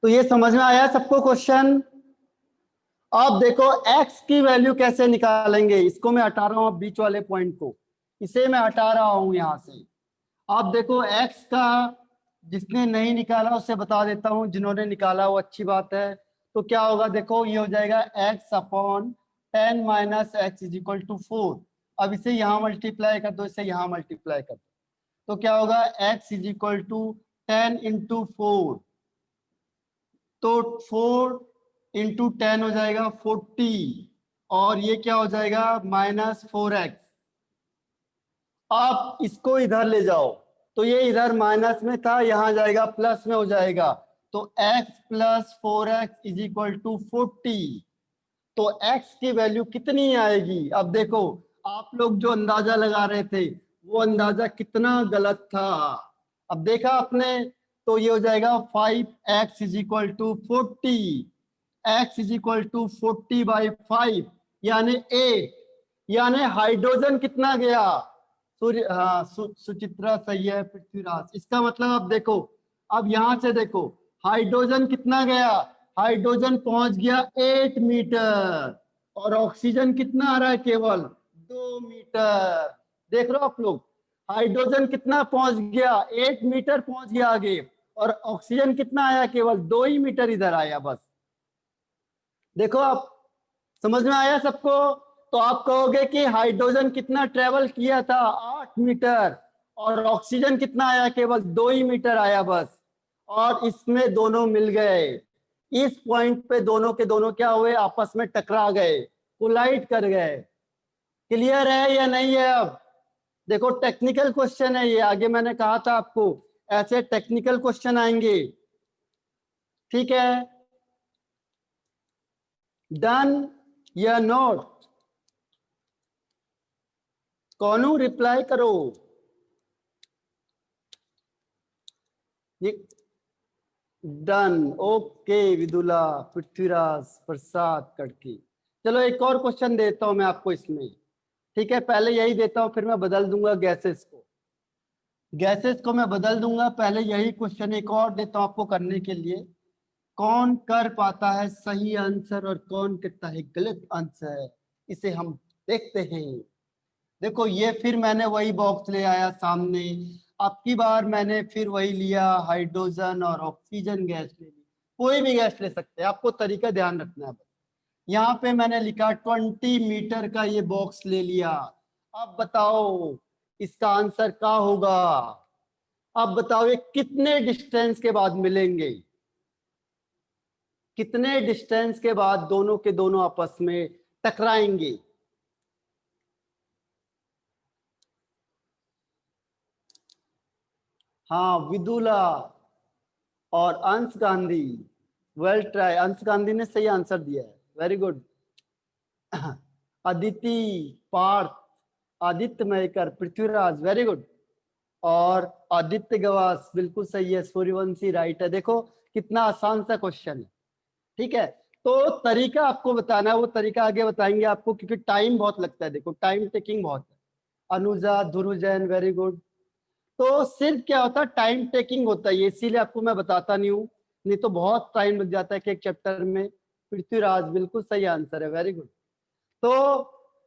तो ये समझ में आया सबको क्वेश्चन। अब देखो x की वैल्यू कैसे निकालेंगे, इसको मैं हटा रहा हूं बीच वाले पॉइंट को, इसे मैं हटा रहा हूं यहां से। अब देखो x का जिसने नहीं निकाला उसे बता देता हूं, जिन्होंने निकाला वो अच्छी बात है। तो क्या होगा देखो, ये हो जाएगा x upon 10 minus x is equal to 4। अब इसे यहां मल्टीप्लाई कर दो, इसे यहां मल्टीप्लाई कर दो, तो क्या होगा x is equal to 10 into 4, तो 4 इंटू 10 हो जाएगा 40, और ये क्या हो जाएगा -4x। आप इसको इधर ले जाओ, तो ये इधर माइनस में था, यहां जाएगा प्लस में हो जाएगा, तो x plus 4x is equal to 40। तो x की वैल्यू कितनी आएगी? अब देखो आप लोग जो अंदाजा लगा रहे थे वो अंदाजा कितना गलत था। अब देखा आपने, तो ये हो जाएगा 5x is equal to 40, x is equal to 40/5 यानी 8, यानी हाइड्रोजन कितना गया? सूर्य, हाँ सुचित्रा सही है, पृथ्वीराज। इसका मतलब अब देखो, अब यहां से देखो हाइड्रोजन कितना गया, हाइड्रोजन पहुंच गया 8 मीटर, और ऑक्सीजन कितना आ रहा है? केवल 2 मीटर। देख रहे हो आप लोग, हाइड्रोजन कितना पहुंच गया? 8 मीटर पहुंच गया आगे, और ऑक्सीजन कितना आया? केवल 2 ही मीटर इधर आया बस। देखो आप, समझ में आया सबको? तो आप कहोगे कि हाइड्रोजन कितना ट्रेवल किया था? 8 मीटर, और ऑक्सीजन कितना आया? केवल 2 ही मीटर आया बस, और इसमें दोनों मिल गए। इस पॉइंट पे दोनों के दोनों क्या हुए? आपस में टकरा गए, कोलाइड कर गए। क्लियर है या नहीं है? अब देखो टेक्निकल क्वेश्चन है ये, आगे मैंने कहा था आपको ऐसे टेक्निकल क्वेश्चन आएंगे। ठीक है, डन या नोट? कौन रिप्लाई करो। ये डन, ओके विदुला, पृथ्वीराज, प्रसाद, कड़की। चलो एक और क्वेश्चन देता हूं मैं आपको इसमें। ठीक है, पहले यही देता हूं, फिर मैं बदल दूंगा गैसेस को। गैसेस को मैं बदल दूंगा, पहले यही क्वेश्चन एक और देता हूं आपको करने के लिए। कौन कर पाता है सही आंसर और कौन करता है गलत आंसर, इसे हम देखते हैं। देखो ये फिर मैंने वही बॉक्स ले आया सामने, अब की बार मैंने फिर वही लिया, हाइड्रोजन और ऑक्सीजन गैस ले ली। कोई भी गैस ले सकते हैं, आपको तरीका ध्यान रखना है। यहाँ पे मैंने लिखा 20 मीटर का ये बॉक्स ले लिया। अब बताओ इसका आंसर क्या होगा? अब बताओ ये कितने डिस्टेंस के बाद मिलेंगे, कितने डिस्टेंस के बाद दोनों के दोनों आपस में टकराएंगे? हाँ विदुला और अंश गांधी, वेल ट्राई। अंश गांधी ने सही आंसर दिया है, very good. Aditi, Parth, Aditya Maykar, Prithviraj, very good. और आदित्य गवास बिल्कुल सही है, सूर्यवंशी राइट है। देखो कितना आसान सा क्वेश्चन है। ठीक है, तो तरीका आपको बताना है, वो तरीका आगे बताएंगे आपको, क्योंकि टाइम बहुत लगता है। देखो टाइम टेकिंग बहुत है। अनुजा, ध्रुव जैन, वेरी गुड। तो सिर्फ क्या होता है, टाइम टेकिंग होता है, इसीलिए आपको मैं बताता नहीं हूँ, नहीं तो बहुत टाइम लग जाता है कि एक चैप्टर में। पृथ्वीराज बिल्कुल सही आंसर है, वेरी गुड। तो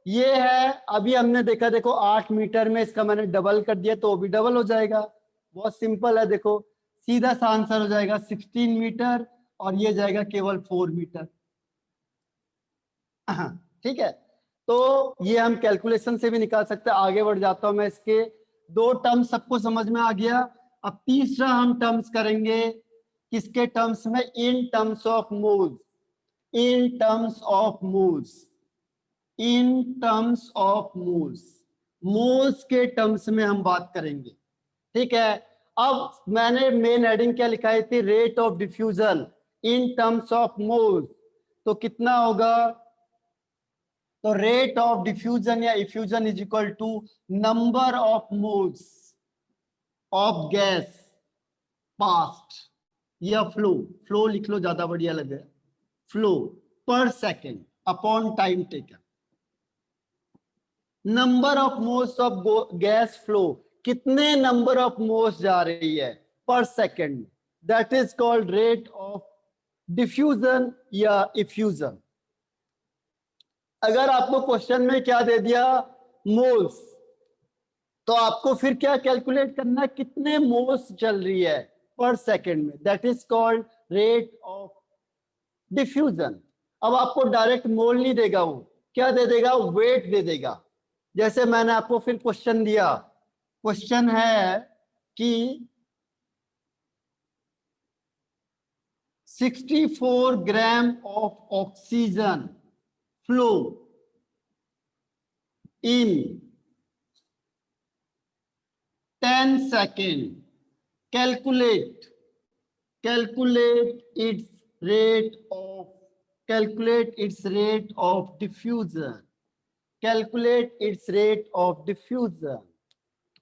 ये है, अभी हमने देखा, देखो 8 मीटर में इसका मैंने डबल कर दिया तो वो भी डबल हो जाएगा। बहुत सिंपल है, देखो सीधा सा आंसर हो जाएगा 16 मीटर, और ये जाएगा केवल 4 मीटर। ठीक है, तो ये हम कैलकुलेशन से भी निकाल सकते हैं। आगे बढ़ जाता हूं मैं, इसके दो टर्म्स सबको समझ में आ गया। अब तीसरा हम टर्म्स करेंगे, किसके टर्म्स में? इन terms of moles, in terms of moles, in terms of moles, moles के टर्म्स में हम बात करेंगे। ठीक है, अब मैंने मेन हेडिंग क्या लिखाई थी? Rate of diffusion in terms of moles. तो कितना होगा? तो रेट ऑफ डिफ्यूजन या effusion is equal to number of moles of gas passed, या फ्लो, फ्लो लिख लो ज्यादा बढ़िया लगे, flow per second upon time taken. Number of moles of gas flow, कितने नंबर ऑफ मोल्स जा रही है per second, that is called rate of diffusion या इफ्यूजन। अगर आपको क्वेश्चन में क्या दे दिया, मोल्स, तो आपको फिर क्या कैलकुलेट करना है, कितने मोल्स चल रही है पर सेकंड में, that is called rate of diffusion. अब आपको डायरेक्ट मोल नहीं देगा, वो क्या दे देगा, वेट दे देगा। जैसे मैंने आपको फिर क्वेश्चन दिया, क्वेश्चन है कि 64 gram of oxygen flow in 10 second, calculate its rate of diffusion,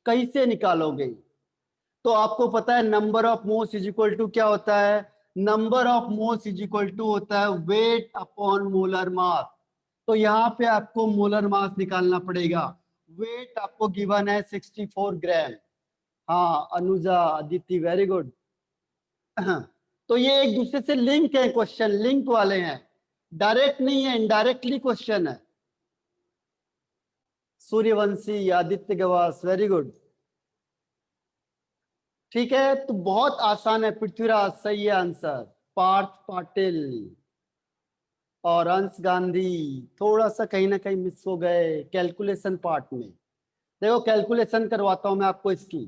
कैसे निकालोगे? तो आपको पता है number of moles is equal to क्या होता है, number of moles is equal to होता है वेट अपॉन मोलर मास। तो यहाँ पे आपको मोलर मास निकालना पड़ेगा। वेट आपको गिवन है 64 ग्राम। हाँ अनुजा, अदिति, वेरी गुड। तो ये एक दूसरे से लिंक है, क्वेश्चन लिंक वाले हैं, डायरेक्ट नहीं है, इनडायरेक्टली क्वेश्चन है। Suryavanshi, Aditya Gawas, very good. ठीक है, तो बहुत आसान है। पृथ्वीराज सही है आंसर। पार्थ पाटिल और अंश गांधी थोड़ा सा कहीं ना कहीं मिस हो गए कैलकुलेशन पार्ट में। देखो कैलकुलेशन करवाता हूं मैं आपको इसकी।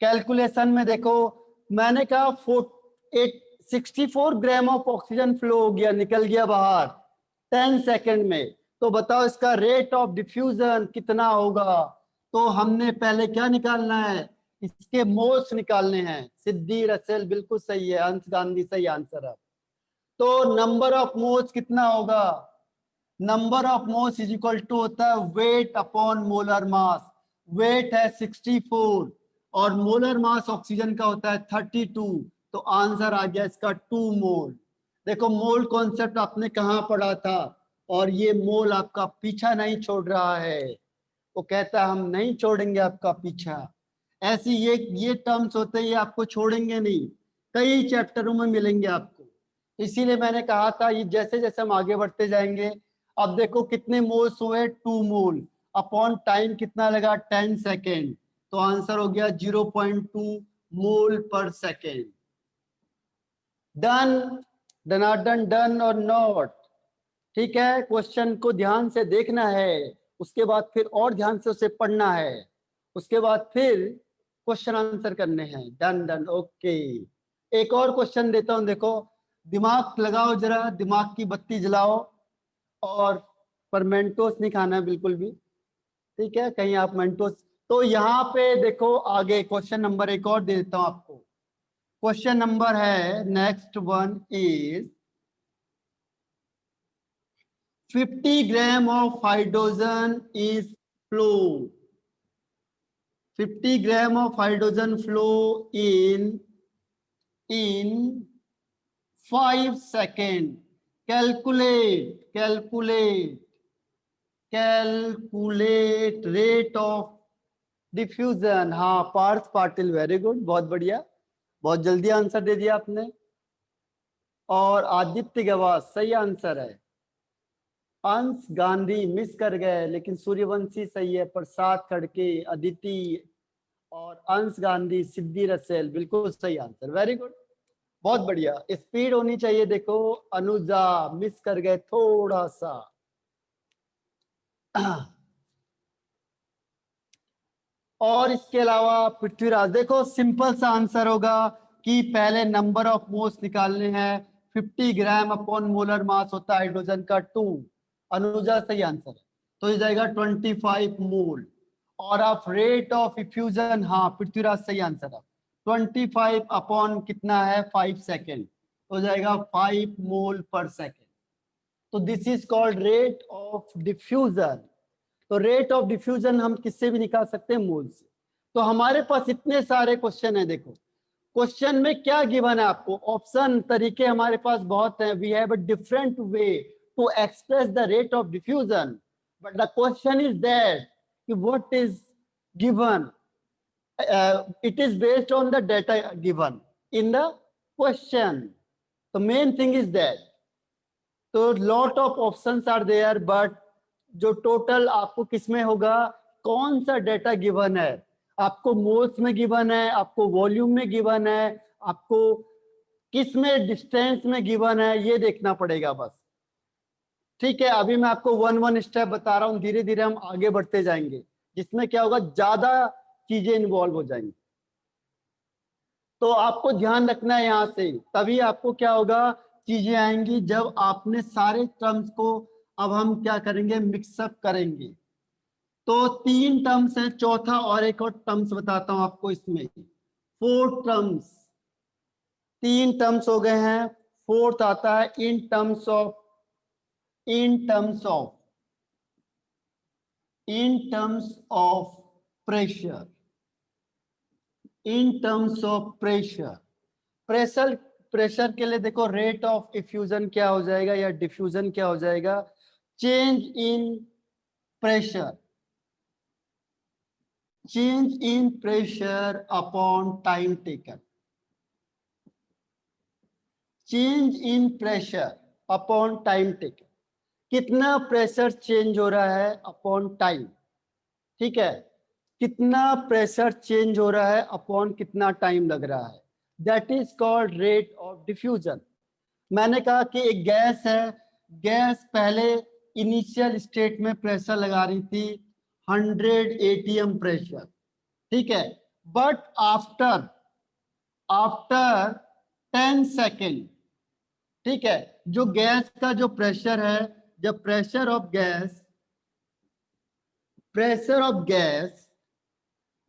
कैलकुलेशन में देखो, मैंने कहा 64 ग्राम ऑफ ऑक्सीजन फ्लो हो गया, निकल गया बाहर 10 सेकंड में। तो बताओ इसका रेट ऑफ डिफ्यूजन कितना होगा? तो हमने पहले क्या निकालना है, इसके मोल्स निकालने हैं। सिद्धि रसेल बिल्कुल सही है, अंश गांधी सही आंसर है। तो नंबर ऑफ मोल्स कितना होगा, number of moles is equal to होता है weight upon molar mass. Weight है 64 और मोलर मास ऑक्सीजन का होता है 32। तो आंसर आ गया इसका 2 मोल। देखो मोल कॉन्सेप्ट आपने कहाँ पढ़ा था, और ये मोल आपका पीछा नहीं छोड़ रहा है। वो कहता है हम नहीं छोड़ेंगे आपका पीछा। ऐसी ये टर्म्स होते हैं, ये आपको छोड़ेंगे नहीं, कई चैप्टरों में मिलेंगे आपको। इसीलिए मैंने कहा था ये जैसे जैसे हम आगे बढ़ते जाएंगे। अब देखो कितने मोल्स हुए, 2 मोल अपॉन टाइम कितना लगा, 10 सेकेंड। तो आंसर हो गया 0.2 मोल पर सेकेंड। डन, डनाडन, डन और नॉट। ठीक है, क्वेश्चन को ध्यान से देखना है, उसके बाद फिर और ध्यान से उसे पढ़ना है, उसके बाद फिर क्वेश्चन आंसर करने हैं। Done done okay. एक और क्वेश्चन देता हूं, देखो दिमाग लगाओ जरा, दिमाग की बत्ती जलाओ, और पर मेंटोस नहीं खाना है बिल्कुल भी, ठीक है, कहीं आप मेंटोस। तो यहाँ पे देखो आगे क्वेश्चन नंबर एक और दे देता हूं आपको। क्वेश्चन नंबर है next one is 50 gram of hydrogen is flow. 50 gram of hydrogen flow in 5 seconds. Calculate rate of diffusion. हाँ पार्थ पाटिल, वेरी गुड, बहुत बढ़िया, बहुत जल्दी आंसर दे दिया आपने। और आदित्य गवास सही आंसर है। अंश गांधी मिस कर गए, लेकिन सूर्यवंशी सही है, प्रसाद खड़के, अदिति और अंश गांधी, सिद्धि रसेल बिल्कुल सही आंसर, वेरी गुड, बहुत बढ़िया। स्पीड होनी चाहिए। देखो अनुजा मिस कर गए थोड़ा सा। और इसके अलावा पृथ्वीराज, देखो सिंपल सा आंसर होगा कि पहले नंबर ऑफ मोल्स निकालने हैं। 50 ग्राम अपॉन मोलर मास होता है हाइड्रोजन का 2। अनुजा सही आंसर है, तो ये जाएगा 25 मोल। और आप रेट ऑफ इफ्यूजन, हाँ पृथ्वीराज सही आंसर है, 25 अपॉन कितना है 5 सेकेंड, तो जाएगा 5 मोल पर सेकेंड। तो this is called rate of diffusion. तो रेट ऑफ डिफ्यूजन हम किससे भी निकाल सकते हैं, मोल से। तो हमारे पास इतने सारे क्वेश्चन है। देखो क्वेश्चन में क्या गिवन है आपको, ऑप्शन तरीके हमारे पास बहुत हैं। We have a different way to express the rate of diffusion, but the question is that कि what is given, it is based on the data given in the question. तो main thing is that, तो lot of options are there, but जो total आपको किसमें होगा, कौन सा data given है, आपको मोल्स में गिवन है, आपको वॉल्यूम में गिवन है, आपको किस में डिस्टेंस में गिवन है, ये देखना पड़ेगा बस। ठीक है, अभी मैं आपको वन वन स्टेप बता रहा हूँ, धीरे धीरे हम आगे बढ़ते जाएंगे, जिसमें क्या होगा, ज्यादा चीजें इन्वॉल्व हो जाएंगी। तो आपको ध्यान रखना है यहाँ से, तभी आपको क्या होगा, चीजें आएंगी जब आपने सारे टर्म्स को, अब हम क्या करेंगे, मिक्सअप करेंगे। तो 3 टर्म्स है, चौथा और एक और टर्म्स बताता हूं आपको, इसमें 4 टर्म्स, 3 टर्म्स हो गए हैं, फोर्थ आता है इन terms of, in terms of, in terms of pressure, in terms of pressure. Pressure, pressure के लिए देखो, रेट ऑफ इफ्यूजन क्या हो जाएगा या डिफ्यूजन क्या हो जाएगा, change in pressure, change in pressure upon time taken, change in pressure upon time taken, कितना प्रेशर चेंज हो रहा है अपॉन टाइम। ठीक है, कितना प्रेशर चेंज हो रहा है अपॉन कितना टाइम लग रहा है, that is called rate of diffusion. मैंने कहा कि एक गैस है, गैस पहले इनिशियल स्टेट में प्रेशर लगा रही थी 100 एटीएम प्रेशर, ठीक है, बट आफ्टर आफ्टर 10 सेकेंड, ठीक है, जो गैस का जो प्रेशर है, जब pressure of gas, pressure of gas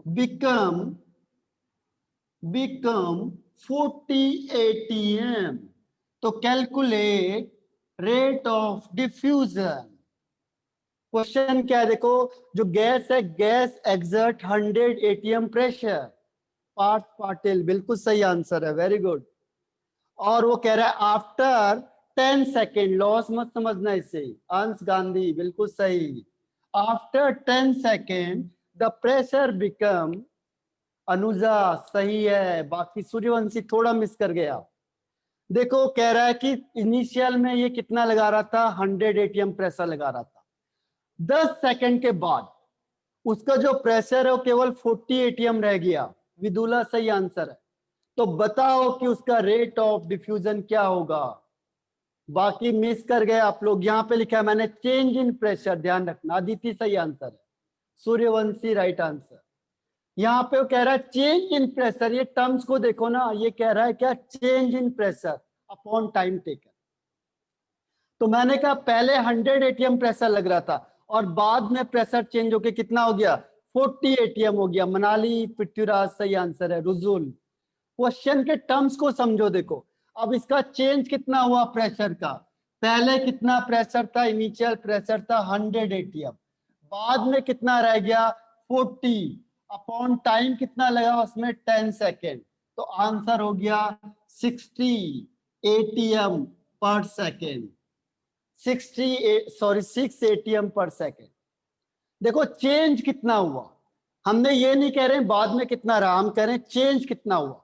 become 40 atm, तो calculate rate of diffusion. Question क्या है, देखो, जो गैस है, gas exert 100 atm pressure, Parth Patil बिल्कुल सही आंसर है, वेरी गुड। और वो कह रहा है आफ्टर 10 सेकेंड, लॉस मत समझना इसे, अंश गांधी बिल्कुल सही, after 10 second the pressure become, Anuja सही है, बाकी सूर्यवंशी थोड़ा मिस कर गया। देखो कह रहा है कि इनिशियल में ये कितना लगा रहा था, 100 एटीएम प्रेशर लगा रहा था, 10 सेकंड के बाद उसका जो प्रेशर है वो केवल 40 एटीएम रह गया, विदुला सही आंसर है। तो बताओ कि उसका रेट ऑफ डिफ्यूजन क्या होगा, बाकी मिस कर गए आप लोग, यहाँ पे लिखा है मैंने चेंज इन प्रेशर, ध्यान रखना, अदिति सही आंसर है, सूर्यवंशी राइट आंसर। यहाँ पे वो कह रहा है चेंज इन प्रेशर, ये टर्म्स को देखो ना, ये कह रहा है क्या, change in pressure upon time taken. तो मैंने कहा पहले 100 एटीएम प्रेशर लग रहा था और बाद में प्रेशर चेंज होके कितना हो गया, 40 एटीएम हो गया। मनाली पृथ्वीराज सही आंसर है, रुजुल। क्वेश्चन के टर्म्स को समझो, देखो अब इसका चेंज कितना हुआ प्रेशर का, पहले कितना प्रेशर था, इनिशियल प्रेशर था 100 एटीएम, बाद में कितना रह गया 40, अपॉन टाइम कितना लगा उसमें 10 सेकेंड, तो आंसर हो गया 60 एटीएम पर सेकेंड, 6 एटीएम पर सेकेंड। देखो चेंज कितना हुआ, हमने ये नहीं कह रहे हैं बाद में कितना रहा, हम कह रहे हैं चेंज कितना हुआ।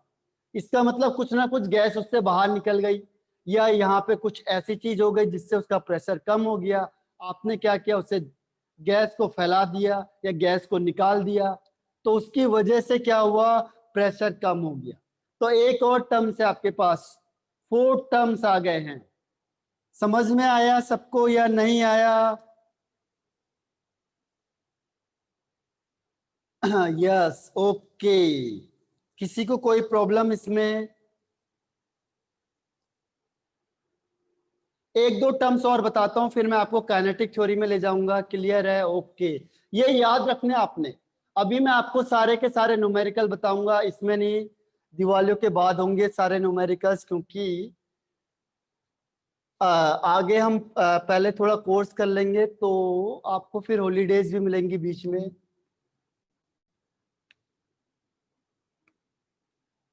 इसका मतलब कुछ ना कुछ गैस उससे बाहर निकल गई, या यहाँ पे कुछ ऐसी चीज हो गई जिससे उसका प्रेशर कम हो गया, आपने क्या किया, उसे गैस को फैला दिया या गैस को निकाल दिया, तो उसकी वजह से क्या हुआ, प्रेशर कम हो गया। तो एक और टर्म्स है आपके पास, 4 टर्म्स आ गए हैं, समझ में आया सबको या नहीं आया? यस, ओके, किसी को कोई प्रॉब्लम इसमें? एक दो टर्म्स और बताता हूं, फिर मैं आपको काइनेटिक थ्योरी में ले जाऊंगा, क्लियर है? ओके, ये याद रखने आपने। अभी मैं आपको सारे के सारे न्यूमेरिकल बताऊंगा, इसमें नहीं, दिवालियों के बाद होंगे सारे न्यूमेरिकल्स, क्योंकि आगे हम पहले थोड़ा कोर्स कर लेंगे, तो आपको फिर हॉलीडेज भी मिलेंगी बीच में,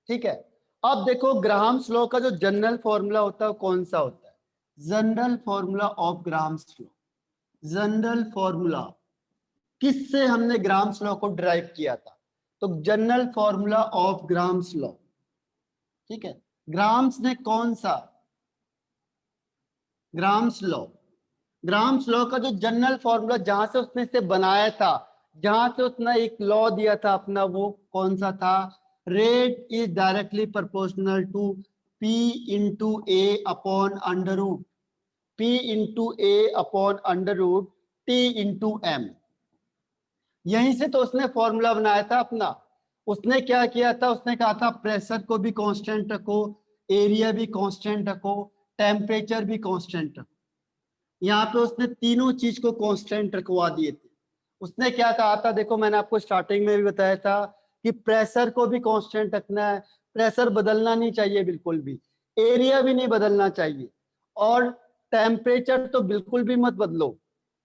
ठीक है। अब देखो ग्राहम्स लॉ का जो जनरल फॉर्मूला होता है वो कौन सा होता है, general formula of Graham's law, general formula किससे हमने ग्राहम्स लॉ को डिराइव किया था, तो general formula of Graham's law, ठीक है। ग्राहम्स ने कौन सा ग्राम्स लॉ। ग्राम्स लॉ का जो जनरल फॉर्मूला जहां से उसने इसे बनाया था, जहां से उसने एक लॉ दिया था अपना, वो कौन सा था? Rate is directly proportional to P into A upon under root P into A upon under root T into M. यहीं से तो उसने फॉर्मूला बनाया था अपना। उसने क्या किया था? उसने कहा था प्रेशर को भी कांस्टेंट रखो, एरिया भी कांस्टेंट रखो, टेम्परेचर भी कांस्टेंट रखो। यहाँ पे उसने तीनों चीज को कांस्टेंट रखवा दिए थे। उसने क्या कहा था? देखो, मैंने आपको स्टार्टिंग में भी बताया था कि प्रेशर को भी कांस्टेंट रखना है, प्रेशर बदलना नहीं चाहिए बिल्कुल भी, एरिया भी नहीं बदलना चाहिए, और टेम्परेचर तो बिल्कुल भी मत बदलो।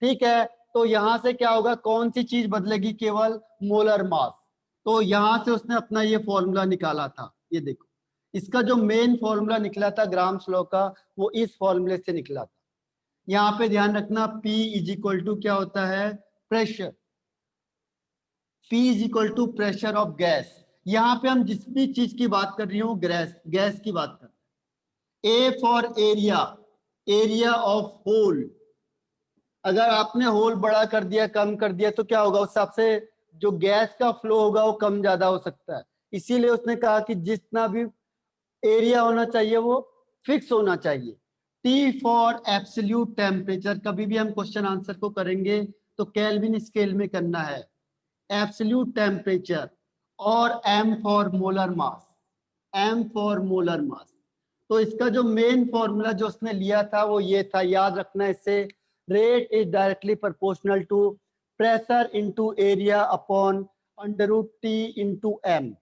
ठीक है, तो यहां से क्या होगा? कौन सी चीज बदलेगी? केवल मोलर मास। तो यहां से उसने अपना ये फॉर्मूला निकाला था। ये देखो, इसका जो मेन फॉर्मूला निकला था ग्राम्स लॉ का, वो इस फॉर्मूले से निकला था। यहाँ पे ध्यान रखना, P इज इक्वल टू क्या होता है? Pressure. P is equal to pressure of gas. यहाँ पे हम जिस भी चीज की बात कर रही हूँ, गैस की बात कर रहे हैं। A for area, area of hole. अगर आपने होल बड़ा कर दिया, कम कर दिया, तो क्या होगा? उस हिसाब से जो गैस का फ्लो होगा वो कम ज्यादा हो सकता है। इसीलिए उसने कहा कि जितना भी एरिया होना चाहिए वो फिक्स होना चाहिए। T for absolute temperature. कभी भी हम क्वेश्चन आंसर को करेंगे तो केल्विन स्केल में करना है, एब्सोल्यूट टेम्परेचर। और M for molar mass, M for molar mass. तो इसका जो मेन फॉर्मूला जो उसने लिया था वो ये था, याद रखना इससे। Rate is directly proportional to pressure into area upon under root T into M.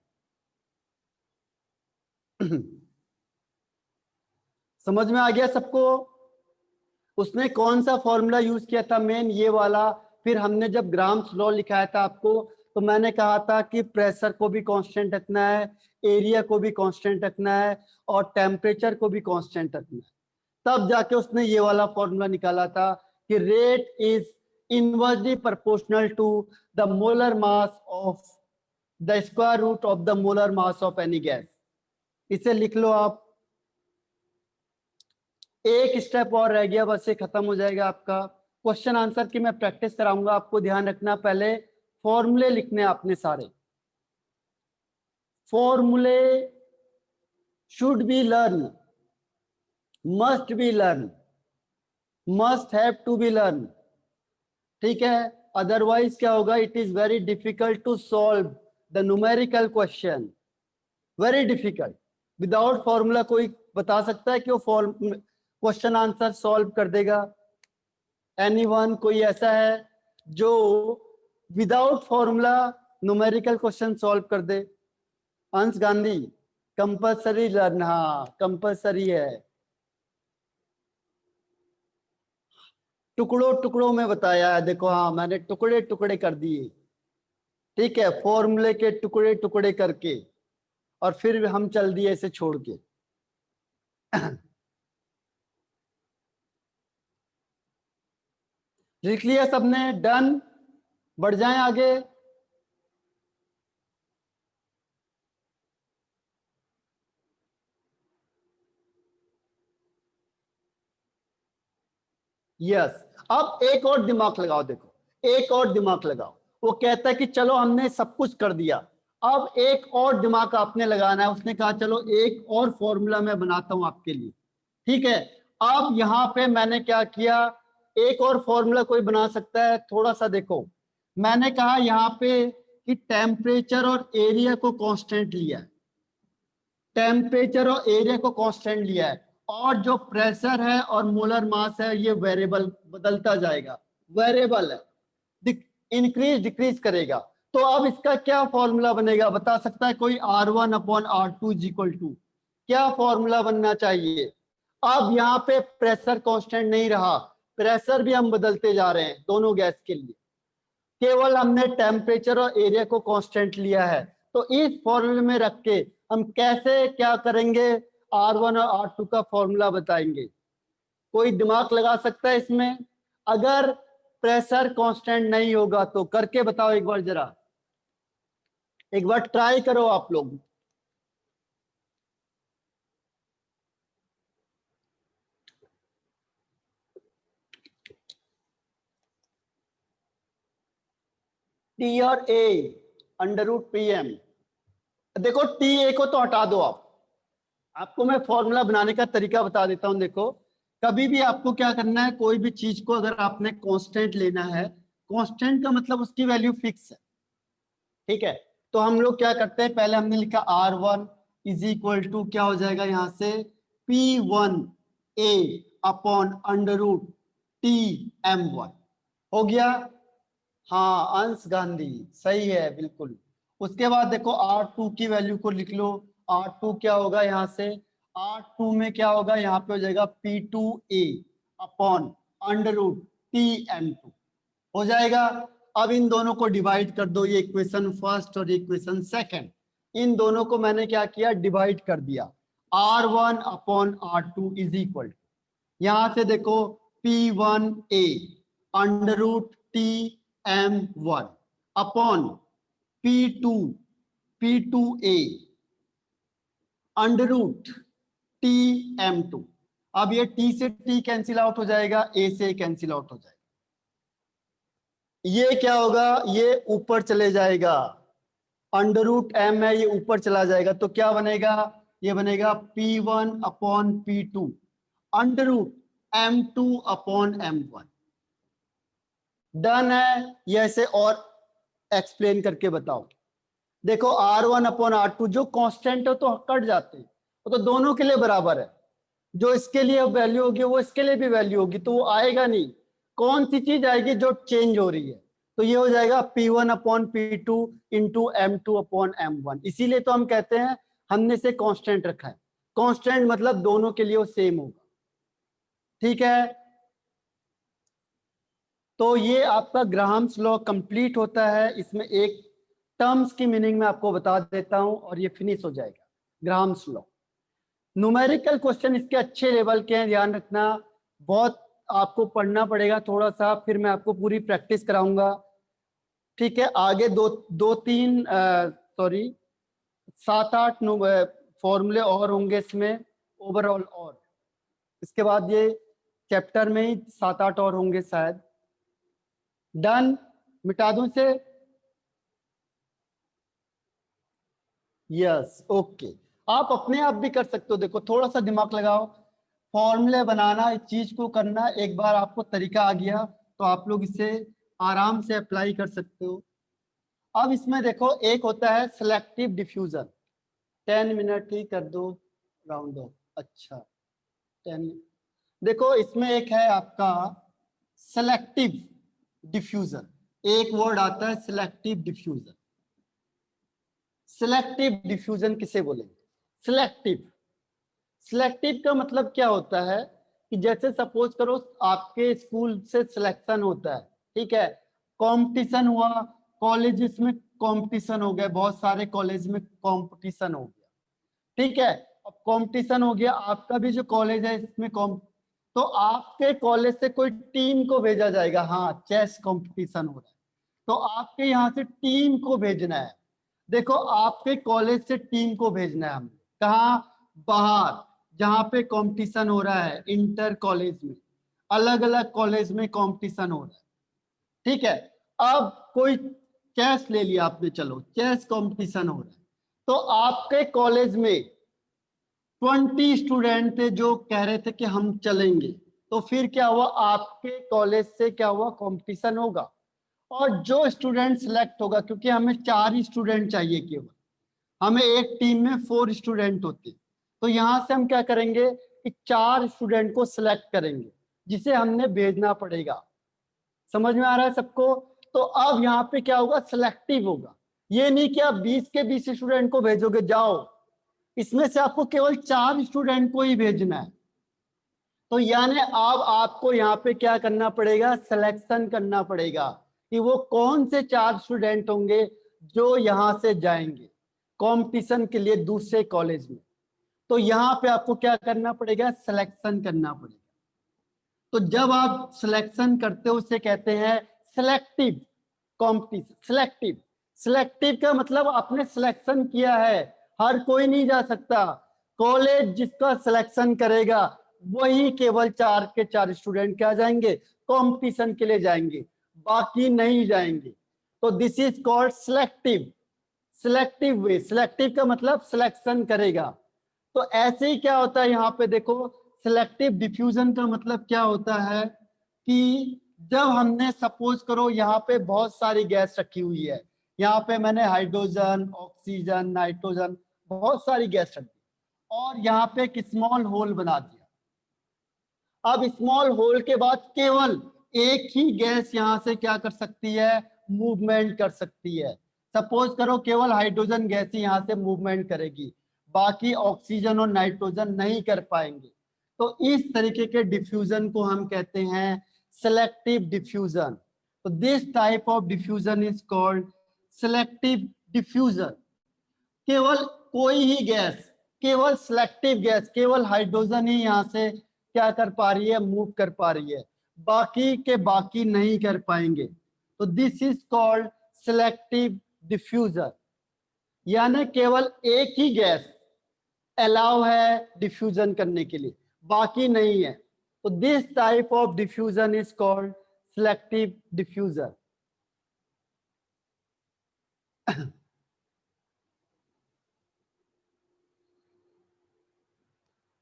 समझ में आ गया सबको? उसने कौन सा फॉर्मूला यूज किया था? मेन ये वाला। फिर हमने जब ग्राम्स लॉ लिखाया था आपको, तो मैंने कहा था कि प्रेशर को भी कांस्टेंट रखना है, एरिया को भी कांस्टेंट रखना है, और टेम्परेचर को भी कांस्टेंट रखना है। तब जाके उसने ये वाला फॉर्मूला निकाला था कि rate is inversely proportional to the molar mass of the square root of the molar mass of any gas. इसे लिख लो आप। एक स्टेप और रह गया, बस ये खत्म हो जाएगा आपका। क्वेश्चन आंसर की मैं प्रैक्टिस कराऊंगा आपको। ध्यान रखना, पहले फॉर्मूले लिखने आपने सारे। फॉर्मूले should be learn, must be learn, must have to be learn. ठीक है, अदरवाइज क्या होगा? It is very difficult to solve the numerical question, very difficult. Without formula कोई बता सकता है कि वो क्वेश्चन आंसर सॉल्व कर देगा? एनीवन? कोई ऐसा है जो without formula numerical question solve कर दे? अंश गांधी, कंपलसरी लर्न। हाँ, कंपलसरी है। टुकड़ों टुकड़ों में बताया है, देखो। हाँ, मैंने टुकड़े टुकड़े कर दिए। ठीक है, फॉर्मूले के टुकड़े टुकड़े करके, और फिर हम चल दिए इसे छोड़ के। लिख लिया सबने? डन। बढ़ जाएं आगे। यस। अब एक और दिमाग लगाओ, देखो, एक और दिमाग लगाओ। वो कहता है कि चलो हमने सब कुछ कर दिया, अब एक और दिमाग आपने लगाना है। उसने कहा चलो एक और फॉर्मूला मैं बनाता हूं आपके लिए। ठीक है, अब यहां पे मैंने क्या किया? एक और फॉर्मूला कोई बना सकता है? थोड़ा सा देखो, मैंने कहा यहाँ पे कि टेम्परेचर और एरिया को कांस्टेंट लिया है, टेम्परेचर और एरिया को कांस्टेंट लिया है, और जो प्रेशर है और मोलर मास है ये वेरिएबल, बदलता जाएगा, वेरिएबल है, इंक्रीज डिक्रीज करेगा। तो अब इसका क्या फॉर्मूला बनेगा? बता सकता है कोई? R1 upon R2 is equal to क्या फॉर्मूला बनना चाहिए? अब यहाँ पे प्रेशर कांस्टेंट नहीं रहा, प्रेशर भी हम बदलते जा रहे हैं दोनों गैस के लिए, केवल हमने टेम्परेचर और एरिया को कांस्टेंट लिया है। तो इस फॉर्मूले में रख के हम कैसे क्या करेंगे? R1 और R2 का फॉर्मूला बताएंगे। कोई दिमाग लगा सकता है इसमें? अगर प्रेशर कांस्टेंट नहीं होगा तो करके बताओ एक बार जरा, एक बार ट्राई करो आप लोग। टी और A under root P M. देखो टी ए को तो हटा दो आप, आपको मैं फॉर्मूला बनाने का तरीका बता देता हूं। देखो कभी भी आपको क्या करना है, कोई भी चीज को अगर आपने कांस्टेंट लेना है, कांस्टेंट का मतलब उसकी वैल्यू फिक्स है, ठीक है। तो हम लोग क्या करते हैं, पहले हमने लिखा R1 इज इक्वल टू क्या हो जाएगा यहां से P1A upon under root TM1 हो गया। हाँ अंश गांधी सही है बिल्कुल। उसके बाद देखो R2 की वैल्यू को लिख लो। R2 क्या होगा यहाँ से, R2 में क्या होगा, यहाँ पे हो जाएगा P2A upon under root TM2 हो जाएगा। अब इन दोनों को डिवाइड कर दो, ये इक्वेशन फर्स्ट और इक्वेशन सेकंड, इन दोनों को मैंने क्या किया, डिवाइड कर दिया। R1 upon R2 is equal, यहां से देखो P1A under root TM1 upon P2A under root TM2। अब ये T से T कैंसिल आउट हो जाएगा, A से कैंसिल आउट हो जाएगा, ये क्या होगा, ये ऊपर चले जाएगा, अंडर रूट M है ये ऊपर चला जाएगा, तो क्या बनेगा, ये बनेगा P1 upon P2 under root M2 upon M1। Done है, ये ऐसे और एक्सप्लेन करके बताओ। देखो R1 अपॉन R2 जो कांस्टेंट है तो कट जाते हैं, वो तो दोनों के लिए बराबर है, जो इसके लिए वैल्यू होगी वो इसके लिए भी वैल्यू होगी, तो वो आएगा नहीं। कौन सी चीज आएगी जो चेंज हो रही है, तो ये हो जाएगा P1 upon P2 into M2 upon M1। इसीलिए तो हम कहते हैं हमने से कांस्टेंट रखा है, कांस्टेंट मतलब दोनों के लिए वो सेम होगा, ठीक है। तो ये आपका ग्राहम्स लॉ कंप्लीट होता है। इसमें एक टर्म्स की मीनिंग में आपको बता देता हूं और ये फिनिश हो जाएगा ग्राहम्स लॉ। न्यूमेरिकल क्वेश्चन इसके अच्छे लेवल के हैं, ध्यान रखना, बहुत आपको पढ़ना पड़ेगा थोड़ा सा, फिर मैं आपको पूरी प्रैक्टिस कराऊंगा, ठीक है। आगे दो तीन सॉरी 7-8 फॉर्मूले और होंगे इसमें ओवरऑल, और इसके बाद ये चैप्टर में ही 7-8 और होंगे शायद। डन, मिटा दूं से, यस ओके। आप अपने आप भी कर सकते हो, देखो थोड़ा सा दिमाग लगाओ, फॉर्मूले बनाना, इस चीज को करना, एक बार आपको तरीका आ गया तो आप लोग इसे आराम से अप्लाई कर सकते हो। अब इसमें देखो एक होता है सिलेक्टिव डिफ्यूजन, 10 मिनट ही कर दो राउंड ऑफ, अच्छा 10। देखो इसमें एक है आपका सिलेक्टिव डिफ्यूजन, एक वर्ड आता है सिलेक्टिव डिफ्यूजन। सिलेक्टिव डिफ्यूजन किसे बोलेंगे, सिलेक्टिव, सिलेक्टिव का मतलब क्या होता है कि जैसे सपोज करो आपके स्कूल से सिलेक्शन होता है, ठीक है, कंपटीशन हुआ, कॉलेजेस में कंपटीशन हो गया, बहुत सारे कॉलेज में कंपटीशन हो गया, ठीक है। अब कंपटीशन हो गया, आपका भी जो कॉलेज है इसमें तो आपके कॉलेज से कोई टीम को भेजा जाएगा, हाँ चेस कंपटीशन हो रहा है, तो आपके यहाँ से टीम को भेजना है। देखो आपके कॉलेज से टीम को भेजना है हमें, कहाँ, बाहर जहाँ पे कंपटीशन हो रहा है, इंटर कॉलेज में, अलग अलग कॉलेज में कंपटीशन हो रहा है, ठीक है। अब कोई चेस ले लिया आपने, चलो चेस कंपटीशन हो रहा है, तो आपके कॉलेज में 20 स्टूडेंट थे जो कह रहे थे कि हम चलेंगे, तो फिर क्या हुआ, आपके कॉलेज से क्या हुआ, कंपटीशन होगा, और जो स्टूडेंट सिलेक्ट होगा, क्योंकि हमें 4 ही स्टूडेंट चाहिए केवल, हमें एक टीम में 4 स्टूडेंट होते, तो यहां से हम क्या करेंगे कि 4 स्टूडेंट को सिलेक्ट करेंगे जिसे हमने भेजना पड़ेगा। समझ में आ रहा है सबको? तो अब यहाँ पे क्या होगा, सिलेक्टिव होगा, ये नहीं कि आप 20 के 20 स्टूडेंट को भेजोगे जाओ, इसमें से आपको केवल 4 स्टूडेंट को ही भेजना है। तो यानी अब आपको यहाँ पे क्या करना पड़ेगा, सिलेक्शन करना पड़ेगा कि वो कौन से 4 स्टूडेंट होंगे जो यहाँ से जाएंगे कंपटीशन के लिए दूसरे कॉलेज में। तो यहाँ पे आपको क्या करना पड़ेगा, सिलेक्शन करना पड़ेगा। तो जब आप सिलेक्शन करते हो उसे कहते हैं सिलेक्टिव कंपटीशन। सिलेक्टिव, सिलेक्टिव का मतलब आपने सिलेक्शन किया है, हर कोई नहीं जा सकता, कॉलेज जिसका सिलेक्शन करेगा वही केवल 4 के 4 स्टूडेंट क्या जाएंगे, कंपटीशन के लिए जाएंगे, बाकी नहीं जाएंगे। तो this is called selective, selective way. Selective का मतलब सिलेक्शन करेगा। तो ऐसे ही क्या होता है यहाँ पे देखो, सिलेक्टिव डिफ्यूजन का मतलब क्या होता है कि जब हमने सपोज करो यहाँ पे बहुत सारी गैस रखी हुई है, यहाँ पे मैंने हाइड्रोजन, ऑक्सीजन, नाइट्रोजन, बहुत सारी गैस रखी और यहाँ पे एक स्मॉल होल बना दिया। अब स्मॉल होल के बाद केवल एक ही गैस यहाँ से क्या कर सकती है, मूवमेंट कर सकती है। सपोज करो केवल हाइड्रोजन गैस ही यहाँ से मूवमेंट करेगी, बाकी ऑक्सीजन और नाइट्रोजन नहीं कर पाएंगे। तो इस तरीके के डिफ्यूजन को हम कहते हैं सेलेक्टिव डिफ्यूजन। तो this type of diffusion is called selective diffusion. केवल कोई ही गैस, केवल सिलेक्टिव गैस, केवल हाइड्रोजन ही यहाँ से क्या कर पा रही है, मूव कर पा रही है, बाकी के बाकी नहीं कर पाएंगे। तो this is called selective diffusion. यानी केवल एक ही गैस अलाउ है डिफ्यूजन करने के लिए, बाकी नहीं है। तो this type of diffusion is called selective diffusion.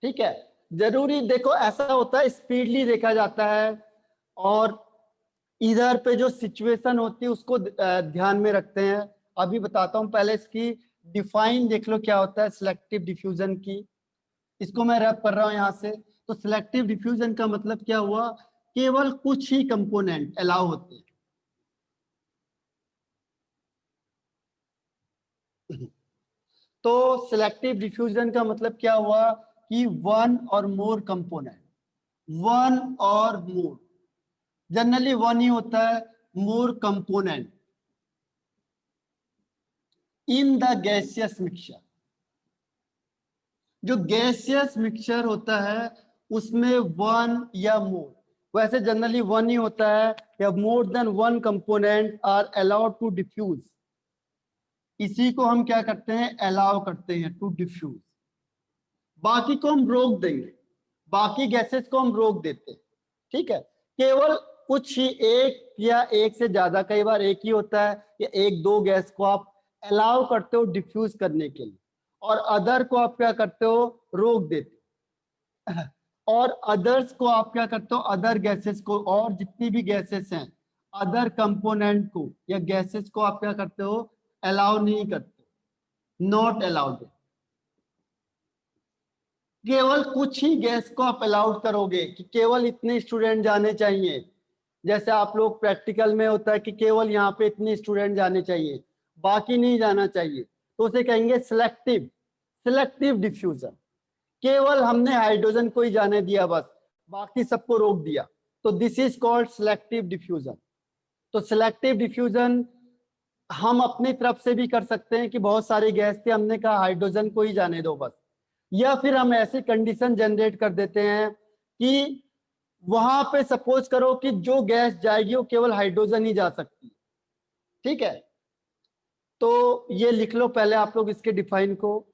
ठीक है, जरूरी देखो ऐसा होता है, स्पीडली देखा जाता है और इधर पे जो सिचुएशन होती है उसको ध्यान में रखते हैं। अभी बताता हूं, पहले इसकी डिफाइन देख लो क्या होता है सिलेक्टिव डिफ्यूजन की। इसको मैं रैप कर रहा हूं यहां से। तो सिलेक्टिव डिफ्यूजन का मतलब क्या हुआ, केवल कुछ ही कंपोनेंट अलाउ होते हैं। तो सिलेक्टिव डिफ्यूजन का मतलब क्या हुआ कि वन और मोर कंपोनेंट, वन और मोर, जनरली वन ही होता है, more component in the gaseous mixture. जो गैसियस मिक्सचर होता है उसमें वन या मोर, वैसे जनरली वन ही होता है, या more than one component are allowed to diffuse. इसी को हम क्या करते हैं, अलाउ करते हैं टू डिफ्यूज। बाकी को हम रोक देंगे, बाकी गैसेस को हम रोक देते हैं। ठीक है, केवल कुछ ही एक या एक से ज्यादा, कई बार एक ही होता है, या एक दो गैस को आप अलाउ करते हो डिफ्यूज करने के लिए, और अदर को आप क्या करते हो, रोक देते हो। और अदर्स को आप क्या करते हो, अदर गैसेस को, और जितनी भी गैसेस हैं अदर कंपोनेंट को या गैसेस को आप क्या करते हो, अलाउ नहीं करते, नॉट अलाउड। केवल कुछ ही गैस को आप अलाउड करोगे कि केवल इतने स्टूडेंट जाने चाहिए। जैसे आप लोग प्रैक्टिकल में होता है कि केवल यहाँ पे इतने स्टूडेंट जाने चाहिए, बाकी नहीं जाना चाहिए, तो उसे कहेंगे सिलेक्टिव, सिलेक्टिव डिफ्यूजन। केवल हमने हाइड्रोजन को ही जाने दिया बस, बाकी सबको रोक दिया, तो this is called selective diffusion. तो सिलेक्टिव डिफ्यूजन हम अपनी तरफ से भी कर सकते हैं कि बहुत सारी गैस थी, हमने कहा हाइड्रोजन को ही जाने दो बस, या फिर हम ऐसी कंडीशन जनरेट कर देते हैं कि वहां पे सपोज करो कि जो गैस जाएगी वो केवल हाइड्रोजन ही जा सकती है। ठीक है, तो ये लिख लो पहले आप लोग इसके डिफाइन को।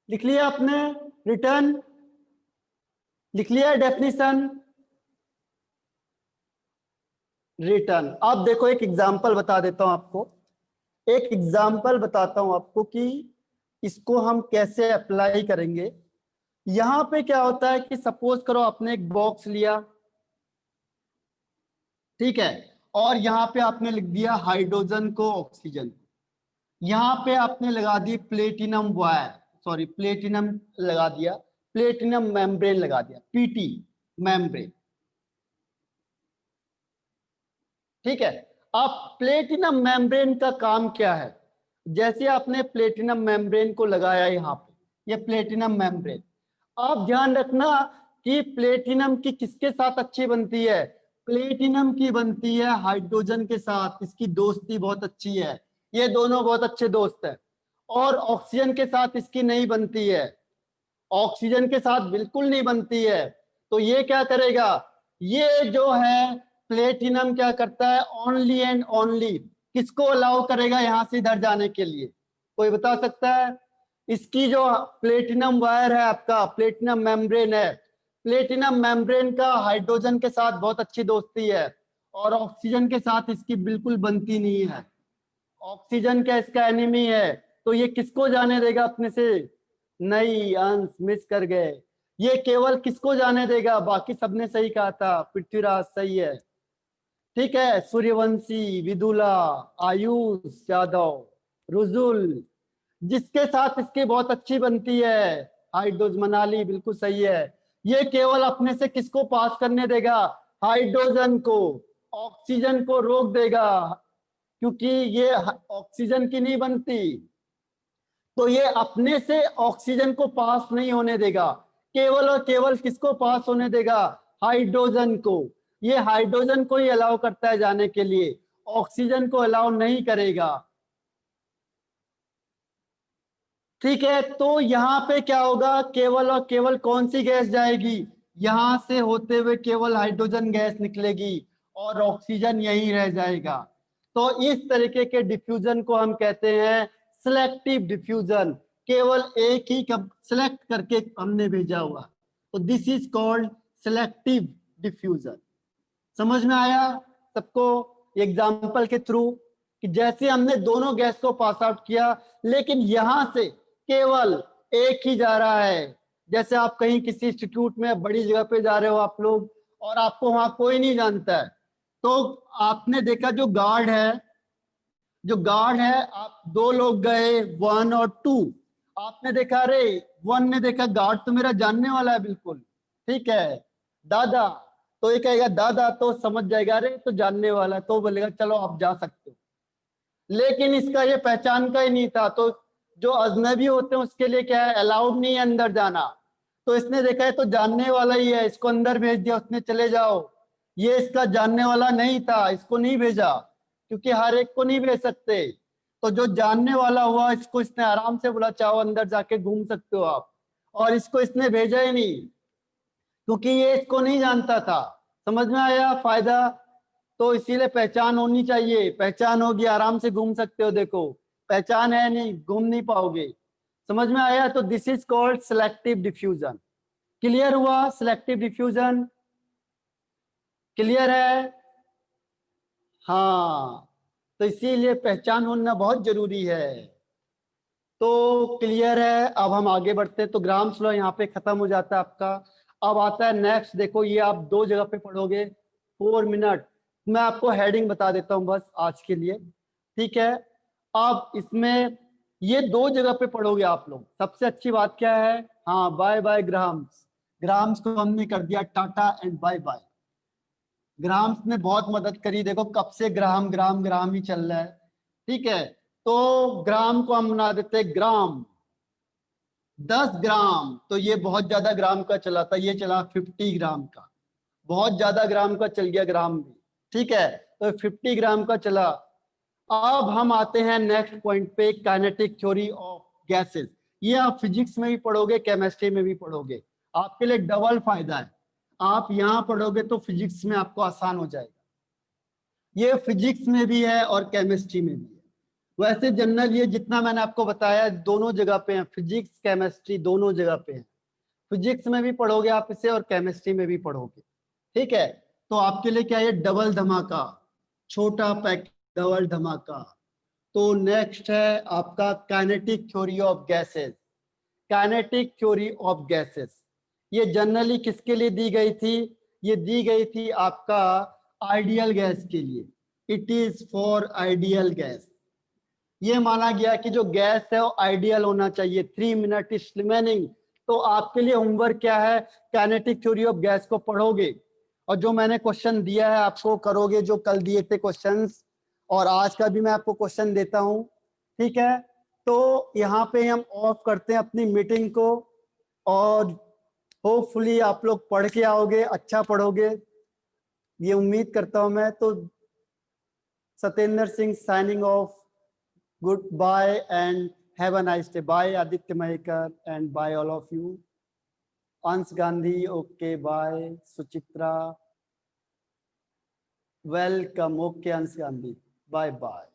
लिख लिया आपने, रिटर्न लिख लिया डेफिनेशन, रिटर्न। अब देखो एक एग्जांपल बता देता हूं आपको, एक एग्जांपल बताता हूं आपको कि इसको हम कैसे अप्लाई करेंगे। यहां पे क्या होता है कि सपोज करो आपने एक बॉक्स लिया, ठीक है, और यहाँ पे आपने लिख दिया हाइड्रोजन को ऑक्सीजन, यहाँ पे आपने लगा दी प्लेटिनम वायर, सॉरी प्लेटिनम लगा दिया, प्लेटिनम मेम्ब्रेन लगा दिया, पीटी मेम्ब्रेन। ठीक है, अब प्लेटिनम मेम्ब्रेन का काम क्या है, जैसे आपने प्लेटिनम मेम्ब्रेन को लगाया यहाँ पे, ये प्लेटिनम मेम्ब्रेन, आप ध्यान रखना कि प्लेटिनम की किसके साथ अच्छी बनती है, प्लेटिनम की बनती है हाइड्रोजन के साथ, इसकी दोस्ती बहुत अच्छी है, ये दोनों बहुत अच्छे दोस्त हैं। और ऑक्सीजन के साथ इसकी नहीं बनती है, ऑक्सीजन के साथ बिल्कुल नहीं बनती है। तो ये क्या करेगा, ये जो है प्लेटिनम क्या करता है, ओनली एंड ओनली किसको अलाउ करेगा यहां से इधर जाने के लिए, कोई बता सकता है? इसकी जो प्लेटिनम वायर है, आपका प्लेटिनम मेम्ब्रेन है, प्लेटिनम मेम्ब्रेन का हाइड्रोजन के साथ बहुत अच्छी दोस्ती है और ऑक्सीजन के साथ इसकी बिल्कुल बनती नहीं है। ऑक्सीजन क्या इसका एनिमी है, तो ये किसको जाने देगा अपने से? नहीं, अंश मिस कर गए। ये केवल किसको जाने देगा, बाकी सबने सही कहा था, पृथ्वीराज सही है। ठीक है, सूर्यवंशी, विदुला, आयुष यादव, रुजुल, जिसके साथ इसकी बहुत अच्छी बनती है हाइड्रोजन, मनाली बिल्कुल सही है। ये केवल अपने से किसको पास करने देगा, हाइड्रोजन को, ऑक्सीजन को रोक देगा, क्योंकि ये ऑक्सीजन की नहीं बनती, तो ये अपने से ऑक्सीजन को पास नहीं होने देगा, केवल और केवल किसको पास होने देगा, हाइड्रोजन को। ये हाइड्रोजन को ही अलाउ करता है जाने के लिए, ऑक्सीजन को अलाउ नहीं करेगा। ठीक है, तो यहाँ पे क्या होगा, केवल और केवल कौन सी गैस जाएगी, यहां से होते हुए केवल हाइड्रोजन गैस निकलेगी और ऑक्सीजन यहीं रह जाएगा। तो इस तरीके के डिफ्यूजन को हम कहते हैं सिलेक्टिव डिफ्यूजन, केवल एक ही सिलेक्ट करके हमने भेजा हुआ, तो this is called selective diffusion. समझ में आया सबको एग्जाम्पल के थ्रू कि जैसे हमने दोनों गैस को पास आउट किया, लेकिन यहां से केवल एक ही जा रहा है। जैसे आप कहीं किसी इंस्टीट्यूट में बड़ी जगह पे जा रहे हो आप लोग, और आपको वहां कोई नहीं जानता है, तो आपने देखा जो गार्ड है, जो गार्ड है, आप दो लोग गए 1 और 2, आपने देखा अरे 1 ने देखा गार्ड तो मेरा जानने वाला है बिल्कुल, ठीक है दादा, तो ये कहेगा दादा, तो समझ जाएगा अरे तो जानने वाला, तो बोलेगा चलो आप जा सकते हो। लेकिन इसका ये पहचान का ही नहीं था, तो जो अजनबी होते हैं उसके लिए क्या है, अलाउड नहीं है अंदर जाना, तो इसने देखा है तो जानने वाला ही है, इसको अंदर भेज दिया उसने, चले जाओ। ये इसका जानने वाला नहीं था, इसको नहीं भेजा, क्योंकि हर एक को नहीं भेज सकते। तो जो जानने वाला हुआ इसको इसने आराम से बोला चाहो अंदर जाके घूम सकते हो आप, और इसको इसने भेजा ही नहीं, क्योंकि ये इसको नहीं जानता था। समझ में आया फायदा? तो इसीलिए पहचान होनी चाहिए, पहचान होगी आराम से घूम सकते हो, देखो पहचान है नहीं घूम नहीं पाओगे। समझ में आया? तो this is called selective diffusion. Clear हुआ? सिलेक्टिव डिफ्यूजन क्लियर है? हाँ, तो इसीलिए पहचान होना बहुत जरूरी है। तो क्लियर है, अब हम आगे बढ़ते हैं। तो ग्राम्स लॉ यहाँ पे खत्म हो जाता है आपका। अब आता है नेक्स्ट, देखो ये आप दो जगह पे पढ़ोगे, 4 मिनट, मैं आपको हेडिंग बता देता हूँ बस आज के लिए, ठीक है? अब इसमें ये दो जगह पे पढ़ोगे आप लोग। सबसे अच्छी बात क्या है, हाँ बाय बाय ग्राम्स, ग्राम्स को हमने कर दिया tata and bye bye. Grams ने बहुत मदद करी, देखो कब से ग्राम ग्राम ग्राम ही चल रहा है, ठीक है? तो ग्राम को हम बना देते ग्राम, 10 ग्राम, तो ये बहुत ज्यादा ग्राम का चला था, ये चला 50 ग्राम का, बहुत ज्यादा ग्राम का चल गया ग्राम भी, ठीक है? तो 50 ग्राम का चला। अब हम आते हैं नेक्स्ट पॉइंट पे, काइनेटिक थ्योरी ऑफ गैसेस। ये आप फिजिक्स में भी पढ़ोगे, केमिस्ट्री में भी पढ़ोगे, आपके लिए डबल फायदा है। आप यहाँ पढ़ोगे तो फिजिक्स में आपको आसान हो जाएगा, ये फिजिक्स में भी है और केमिस्ट्री में भी है। वैसे जनरल ये जितना मैंने आपको बताया दोनों जगह पे है, फिजिक्स केमिस्ट्री दोनों जगह पे है, फिजिक्स में भी पढ़ोगे आप इसे और केमिस्ट्री में भी पढ़ोगे, ठीक है? तो आपके लिए क्या है, डबल धमाका, छोटा पैक डबल धमाका। तो नेक्स्ट है आपका kinetic theory of gases. Kinetic theory of gases ये जनरली किसके लिए दी गई थी, ये दी गई थी आपका आइडियल गैस के लिए, it is for ideal gas. ये माना गया कि जो गैस है वो आइडियल होना चाहिए। 3 मिनट इज रिमेनिंग, तो आपके लिए होमवर्क क्या है, काइनेटिक थ्योरी ऑफ गैस को पढ़ोगे, और जो मैंने क्वेश्चन दिया है आपको करोगे, जो कल दिए थे क्वेश्चंस, और आज का भी मैं आपको क्वेश्चन देता हूं, ठीक है? तो यहाँ पे हम ऑफ करते हैं अपनी मीटिंग को, और होपफुली आप लोग पढ़ के आओगे, अच्छा पढ़ोगे, ये उम्मीद करता हूं मैं। तो Satyendra Singh signing off, goodbye and have a nice day. Bye Aditya Mahekar and bye all of you. Ansh Gandhi, okay bye. Suchitra, welcome, okay Ansh Gandhi, bye bye.